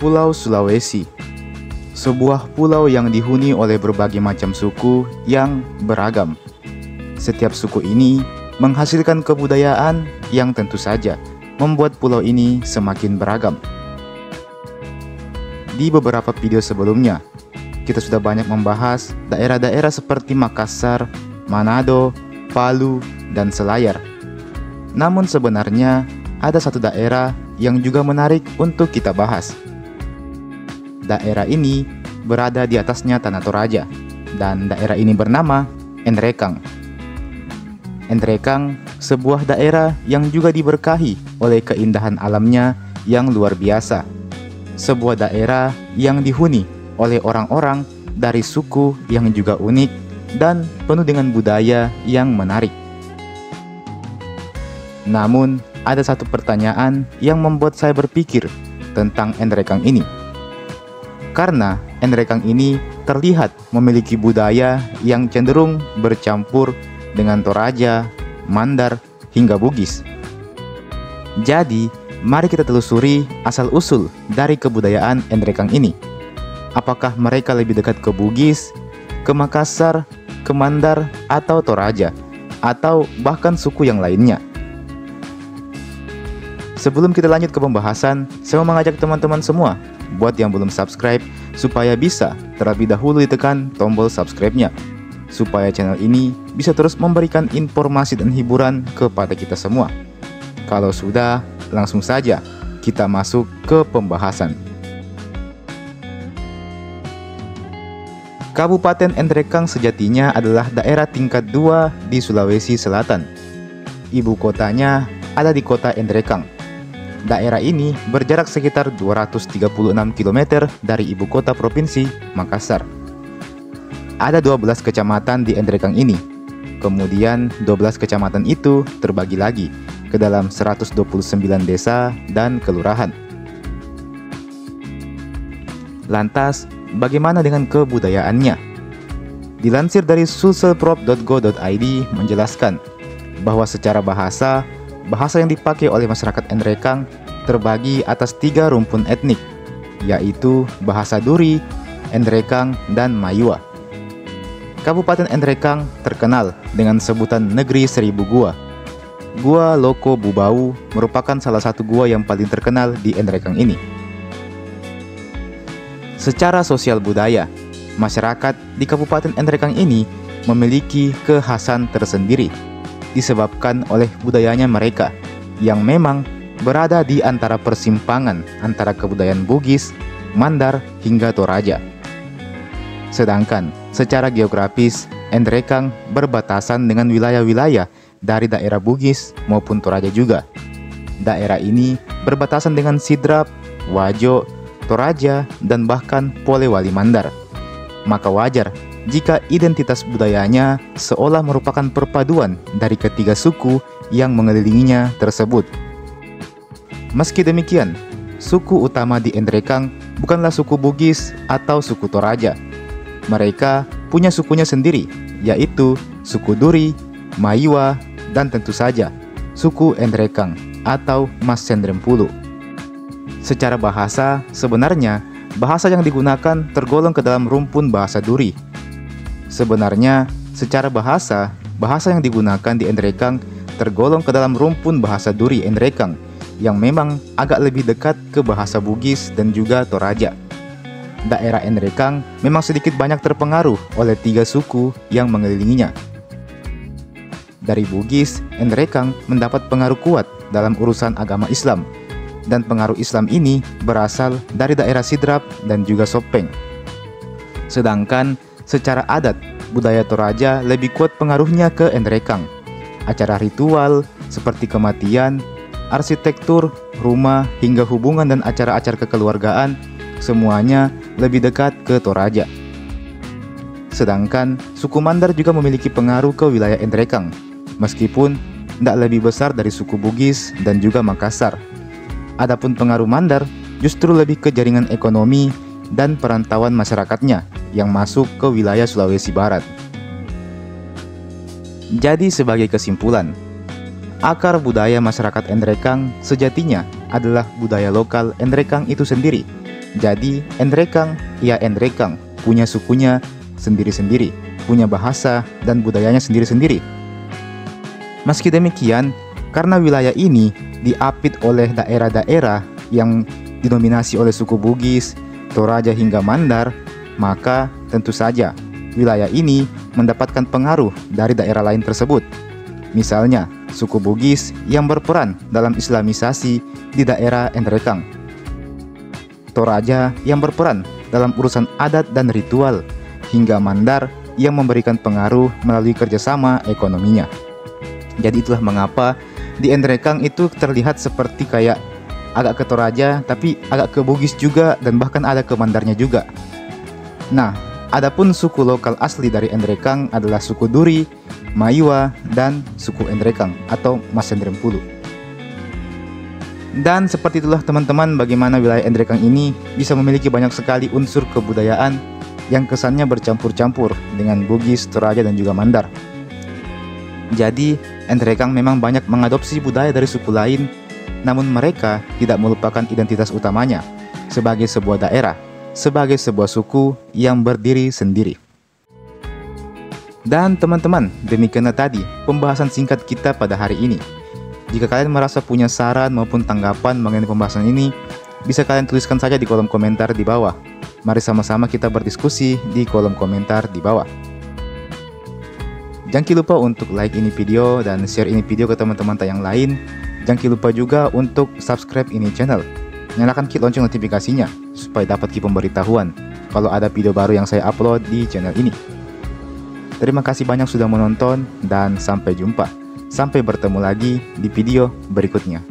Pulau Sulawesi, sebuah pulau yang dihuni oleh berbagai macam suku yang beragam. Setiap suku ini menghasilkan kebudayaan yang tentu saja membuat pulau ini semakin beragam. Di beberapa video sebelumnya, kita sudah banyak membahas daerah-daerah seperti Makassar, Manado, Palu, dan Selayar. Namun sebenarnya ada satu daerah yang juga menarik untuk kita bahas. Daerah ini berada di atasnya Tanah Toraja, dan daerah ini bernama Nrekang. Nrekang sebuah daerah yang juga diberkahi oleh keindahan alamnya yang luar biasa. Sebuah daerah yang dihuni oleh orang-orang dari suku yang juga unik dan penuh dengan budaya yang menarik. Namun, ada satu pertanyaan yang membuat saya berpikir tentang Nrekang ini. Karena Nrekang ini terlihat memiliki budaya yang cenderung bercampur dengan Toraja, Mandar, hingga Bugis. Jadi, mari kita telusuri asal-usul dari kebudayaan Nrekang ini. Apakah mereka lebih dekat ke Bugis, ke Makassar, ke Mandar, atau Toraja, atau bahkan suku yang lainnya? Sebelum kita lanjut ke pembahasan, saya mau mengajak teman-teman semua buat yang belum subscribe supaya bisa terlebih dahulu ditekan tombol subscribe-nya, supaya channel ini bisa terus memberikan informasi dan hiburan kepada kita semua. Kalau sudah, langsung saja kita masuk ke pembahasan. Kabupaten Nrekang sejatinya adalah daerah tingkat 2 di Sulawesi Selatan. Ibu kotanya ada di kota Nrekang. Daerah ini berjarak sekitar 236 km dari ibu kota provinsi Makassar. Ada 12 kecamatan di Nrekang ini. Kemudian 12 kecamatan itu terbagi lagi ke dalam 129 desa dan kelurahan. Lantas, bagaimana dengan kebudayaannya? Dilansir dari sulselprop.go.id menjelaskan bahwa secara bahasa yang dipakai oleh masyarakat Nrekang terbagi atas 3 rumpun etnik, yaitu bahasa Duri, Nrekang, dan Maiwa. Kabupaten Nrekang terkenal dengan sebutan Negeri Seribu Gua. Gua Loko Bubau merupakan salah satu gua yang paling terkenal di Nrekang ini. Secara sosial budaya, masyarakat di Kabupaten Nrekang ini memiliki kekhasan tersendiri, disebabkan oleh budayanya mereka yang memang berada di antara persimpangan antara kebudayaan Bugis, Mandar, hingga Toraja. Sedangkan secara geografis, Nrekang berbatasan dengan wilayah-wilayah dari daerah Bugis maupun Toraja juga. Daerah ini berbatasan dengan Sidrap, Wajo, Toraja, dan bahkan Polewali Mandar. Maka wajar jika identitas budayanya seolah merupakan perpaduan dari ketiga suku yang mengelilinginya tersebut. Meski demikian, suku utama di Nrekang bukanlah suku Bugis atau suku Toraja. Mereka punya sukunya sendiri, yaitu suku Duri, Maiwa, dan tentu saja suku Nrekang atau Mas Sendrempulu. Secara bahasa, sebenarnya bahasa yang digunakan tergolong ke dalam rumpun bahasa Duri. Sebenarnya, secara bahasa yang digunakan di Nrekang tergolong ke dalam rumpun bahasa Duri Nrekang yang memang agak lebih dekat ke bahasa Bugis dan juga Toraja. Daerah Nrekang memang sedikit banyak terpengaruh oleh 3 suku yang mengelilinginya. Dari Bugis, Nrekang mendapat pengaruh kuat dalam urusan agama Islam, dan pengaruh Islam ini berasal dari daerah Sidrap dan juga Sopeng. Sedangkan secara adat, budaya Toraja lebih kuat pengaruhnya ke Nrekang. Acara ritual seperti kematian, arsitektur, rumah, hingga hubungan dan acara-acara kekeluargaan, semuanya lebih dekat ke Toraja. Sedangkan suku Mandar juga memiliki pengaruh ke wilayah Nrekang, meskipun tidak lebih besar dari suku Bugis dan juga Makassar. Adapun pengaruh Mandar justru lebih ke jaringan ekonomi dan perantauan masyarakatnya yang masuk ke wilayah Sulawesi Barat. Jadi sebagai kesimpulan, akar budaya masyarakat Nrekang sejatinya adalah budaya lokal Nrekang itu sendiri Jadi Endrekang, ya Endrekang, punya sukunya sendiri-sendiri, punya bahasa dan budayanya sendiri-sendiri. Meski demikian, karena wilayah ini diapit oleh daerah-daerah yang didominasi oleh suku Bugis, Toraja hingga Mandar, maka tentu saja wilayah ini mendapatkan pengaruh dari daerah lain tersebut. Misalnya, suku Bugis yang berperan dalam islamisasi di daerah Endrekang, Toraja yang berperan dalam urusan adat dan ritual, hingga Mandar yang memberikan pengaruh melalui kerjasama ekonominya. Jadi itulah mengapa di Endrekang itu terlihat seperti kayak agak ke Toraja, tapi agak ke Bugis juga, dan bahkan ada ke Mandarnya juga. Nah, adapun suku lokal asli dari Endrekang adalah suku Duri, Maiwa, dan suku Endrekang atau Masendrempulu. Dan seperti itulah teman-teman bagaimana wilayah Endrekang ini bisa memiliki banyak sekali unsur kebudayaan yang kesannya bercampur-campur dengan Bugis, Toraja, dan juga Mandar. Jadi, Endrekang memang banyak mengadopsi budaya dari suku lain, namun mereka tidak melupakan identitas utamanya sebagai sebuah daerah, sebagai sebuah suku yang berdiri sendiri. Dan teman-teman, demikianlah tadi pembahasan singkat kita pada hari ini. Jika kalian merasa punya saran maupun tanggapan mengenai pembahasan ini, bisa kalian tuliskan saja di kolom komentar di bawah. Mari sama-sama kita berdiskusi di kolom komentar di bawah. Jangan lupa untuk like ini video dan share ini video ke teman-teman yang lain. Jangan lupa juga untuk subscribe ini channel. Nyalakan lonceng notifikasinya supaya dapat pemberitahuan kalau ada video baru yang saya upload di channel ini. Terima kasih banyak sudah menonton dan sampai jumpa. Sampai bertemu lagi di video berikutnya.